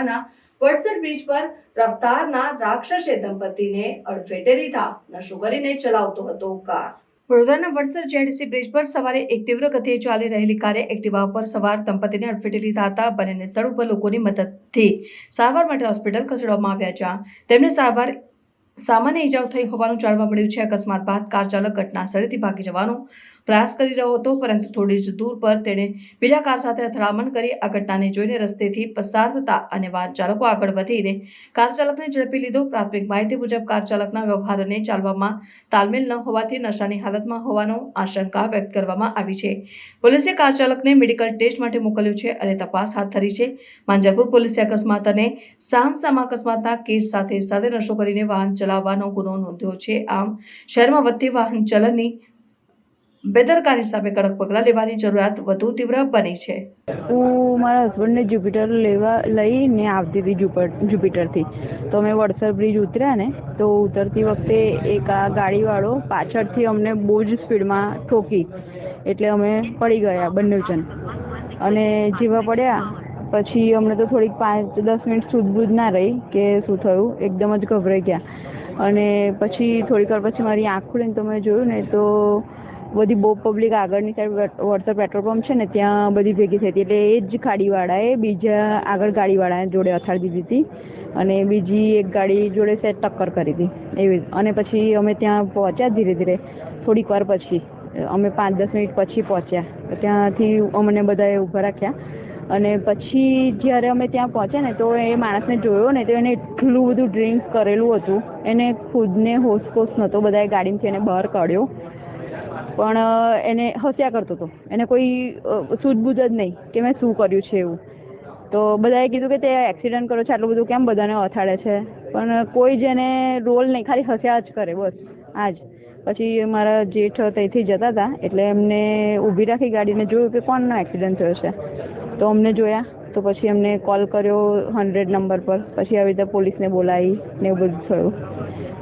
વિસ્તારના વડસર બ્રિજ પર રફતારના રાક્ષસે દંપતીને અડફેટે લીધા. નશો કરીને ચલાવતો હતો કાર. વડોદરાના વડસર જેડીસી બ્રિજ પર સવારે એક તીવ્ર ગતિએ ચાલી રહેલી કારે એક્ટિવા પર સવાર દંપતીને અડફેટે લીધા હતા. બંનેને સ્થળ ઉપર લોકોની મદદથી સારવાર માટે હોસ્પિટલ ખસેડવામાં આવ્યા, જ્યાં તેમને સામાન્ય ઈજાઓ થઈ હોવાનું જાણવા મળ્યું છે. અકસ્માત બાદ કાર ચાલક ઘટના સ્થળેથી ભાગી જવાનો પ્રયાસ કરી રહ્યો હતો, પરંતુ થોડી જ દૂર પર તેણે બીજા કાર સાથે અથડામણ કરી. આ ઘટનાને જોઈને રસ્તેથી પસાર થતા અને વાહન ચાલકો આગળ વધીને કાર ચાલકને ઝડપી લીધો. પ્રાથમિક માહિતી મુજબ કાર ચાલકના વ્યવહાર અને ચાલવામાં તાલમેલ ન હોવાથી નશાની હાલતમાં હોવાનો આશંકા વ્યક્ત કરવામાં આવી છે. પોલીસે કાર ચાલકને મેડિકલ ટેસ્ટ માટે મોકલ્યો છે અને તપાસ હાથ ધરી છે. માંજલપુર પોલીસે અકસ્માત અને સામસામા અકસ્માતના કેસ સાથે નશો કરીને વાહન ચલાવવાનો ગુનો નોંધ્યો છે. આમ શહેરમાં વધતી વાહન ચલનની બેદરકારી સામે કડક પગલાં લેવાની જરૂરિયાત વધુ તીવ્ર બની છે. હું મારા હસબન્ડને જ્યુપિટર લઈને આવતી હતી જ્યુપિટરથી. તો અમે વડસર બ્રિજ ઉતર્યા ને, તો ઉતરતી વખતે એક આ ગાડીવાળો પાછળથી અમને બહુ જ સ્પીડમાં ઠોકી, એટલે અમે પડી ગયા બંને જણ. અને જેવા પડ્યા પછી અમને તો થોડીક 5-10 મિનિટ સૂઝબૂઝ ના રહી કે શું થયું, એકદમ જ ગભરાઈ ગયા. અને પછી થોડીક વાર પછી મારી આંખ ખુલીને તો મેં જોયું ને, તો બધી બહુ પબ્લિક આગળની સાઈડ વડસર પેટ્રોલ પંપ છે ને ત્યાં બધી ભેગી થઈ હતી. એટલે એ જ ગાડીવાળાએ બીજા આગળ ગાડીવાળા જોડે અથાડી દીધી હતી અને બીજી એક ગાડી જોડે સેટ ટક્કર કરી હતી એવી. અને પછી અમે ત્યાં પહોંચ્યા ધીરે ધીરે. થોડીક વાર પછી અમે 5-10 મિનિટ પછી પહોંચ્યા. ત્યાંથી અમને બધાએ ઊભા રાખ્યા. અને પછી જ્યારે અમે ત્યાં પહોંચ્યા ને, તો એ માણસને જોયો ને, તો એને એટલું બધું ડ્રિંક કરેલું હતું, એને ખુદને હોશપોશ નહોતો. બધાએ ગાડીમાંથી એને બહાર કાઢ્યો, પણ એને હસ્યા કરતો હતો. એને કોઈ સૂઝબૂઝ જ નહીં કે મેં શું કર્યું છે એવું. તો બધાએ કીધું કે તે એક્સિડન્ટ કર્યો છે, આટલું બધું કેમ બધાને અથાડે છે, પણ કોઈ જ એને રોલ નહીં, ખાલી હસ્યા જ કરે, બસ આ જ. પછી મારા જેઠ ત્યાંથી જતા હતા એટલે એમને ઊભી રાખી ગાડીને, જોયું કે કોણનો એક્સિડન્ટ થયો છે. તો અમને જોયા, તો પછી એમને કોલ કર્યો 100 નંબર પર. પછી આવી રીતે પોલીસને બોલાવી ને એવું બધું થયું.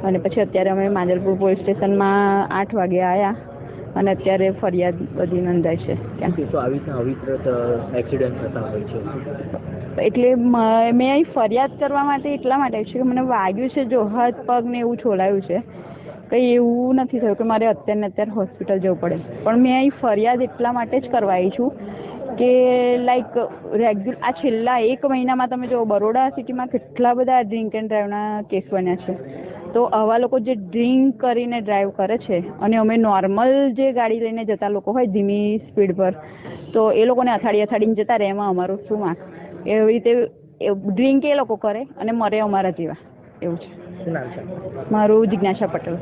અને પછી અત્યારે અમે માંજલપુર પોલીસ સ્ટેશનમાં 8 વાગે આવ્યા અને અત્યારે ફરિયાદ બધી નોંધાઈ છે. એટલે મેં અહીં ફરિયાદ કરવા માટે એટલા માટે છે કે મને વાગ્યું છે, જો હાથ પગ ને એવું છોલાયું છે. કંઈ એવું નથી થયું કે મારે અત્યારે હોસ્પિટલ જવું પડે. પણ મેં અહીં ફરિયાદ એટલા માટે જ કરવા આવી છું કે લાઈક આ છેલ્લા 1 મહિનામાં તમે જો બરોડા સિટીમાં કેટલા બધા ડ્રિંક એન્ડ ડ્રાઈવના કેસ બન્યા છે. તો આવા લોકો જે ડ્રિંક કરીને ડ્રાઈવ કરે છે, અને અમે નોર્મલ જે ગાડી લઈને જતા લોકો હોય ધીમી સ્પીડ પર, તો એ લોકોને અથાડીને જતા રહે, એમાં અમારું શું વાંક? એવી રીતે ડ્રિંક એ લોકો કરે અને મરે અમારા જેવા, એવું છે. મારું જિજ્ઞાસા પટેલ.